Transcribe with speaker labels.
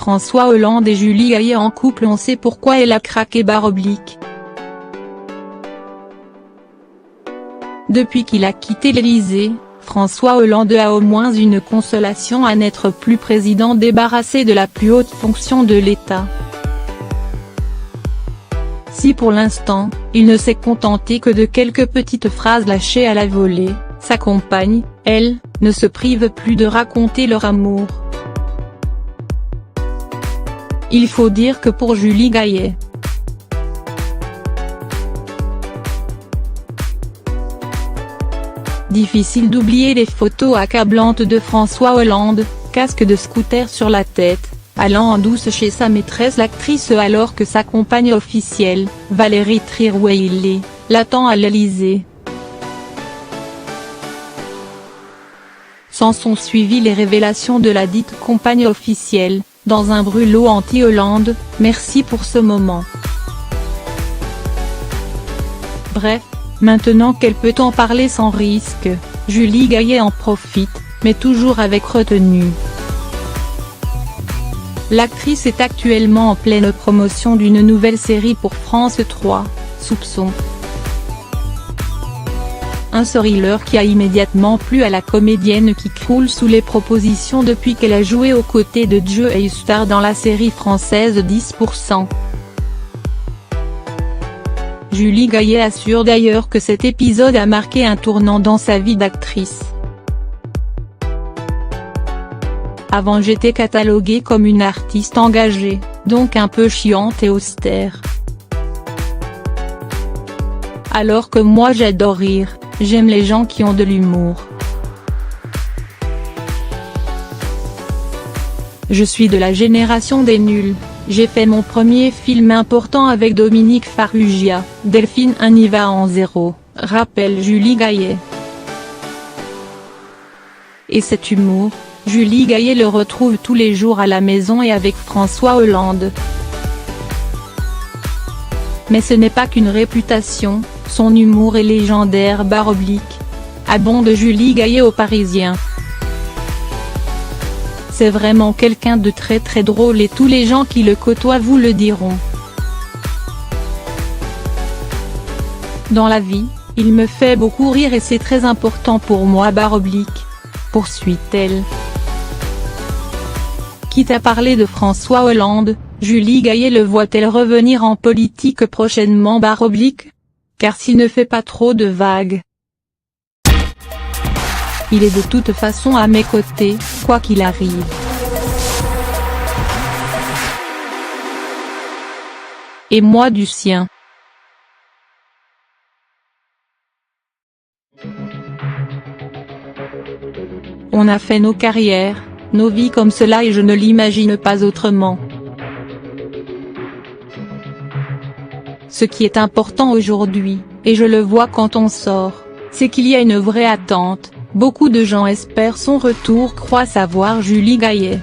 Speaker 1: François Hollande et Julie Gaillet en couple, on sait pourquoi elle a craqué. Depuis qu'il a quitté l'Élysée, François Hollande a au moins une consolation à n'être plus président, débarrassé de la plus haute fonction de l'État. Si pour l'instant, il ne s'est contenté que de quelques petites phrases lâchées à la volée, sa compagne, elle, ne se prive plus de raconter leur amour. Il faut dire que pour Julie Gaillet, difficile d'oublier les photos accablantes de François Hollande, casque de scooter sur la tête, allant en douce chez sa maîtresse l'actrice alors que sa compagne officielle, Valérie Trierweiler, l'attend à l'Élysée. S'en sont suivies les révélations de la dite compagne officielle, dans un brûlot anti-Hollande, merci pour ce moment. Bref. Maintenant qu'elle peut en parler sans risque, Julie Gaillet en profite, mais toujours avec retenue. L'actrice est actuellement en pleine promotion d'une nouvelle série pour France 3, Soupçon. Un thriller qui a immédiatement plu à la comédienne qui croule sous les propositions depuis qu'elle a joué aux côtés de Joe Star dans la série française 10%. Julie Gaillet assure d'ailleurs que cet épisode a marqué un tournant dans sa vie d'actrice. Avant, j'étais cataloguée comme une artiste engagée, donc un peu chiante et austère. Alors que moi j'adore rire, j'aime les gens qui ont de l'humour. Je suis de la génération des nuls. J'ai fait mon premier film important avec Dominique Farrugia, Delphine un y va en zéro, rappelle Julie Gaillet. Et cet humour, Julie Gaillet le retrouve tous les jours à la maison et avec François Hollande. Mais ce n'est pas qu'une réputation, son humour est légendaire. Abonde Julie Gaillet aux Parisiens. C'est vraiment quelqu'un de très très drôle et tous les gens qui le côtoient vous le diront. Dans la vie, il me fait beaucoup rire et c'est très important pour moi. Poursuit-elle. Quitte à parler de François Hollande, Julie Gaillet le voit-elle revenir en politique prochainement? Car s'il ne fait pas trop de vagues, il est de toute façon à mes côtés, quoi qu'il arrive. Et moi du sien. On a fait nos carrières, nos vies comme cela et je ne l'imagine pas autrement. Ce qui est important aujourd'hui, et je le vois quand on sort, c'est qu'il y a une vraie attente. Beaucoup de gens espèrent son retour, croient savoir Julie Gaillet.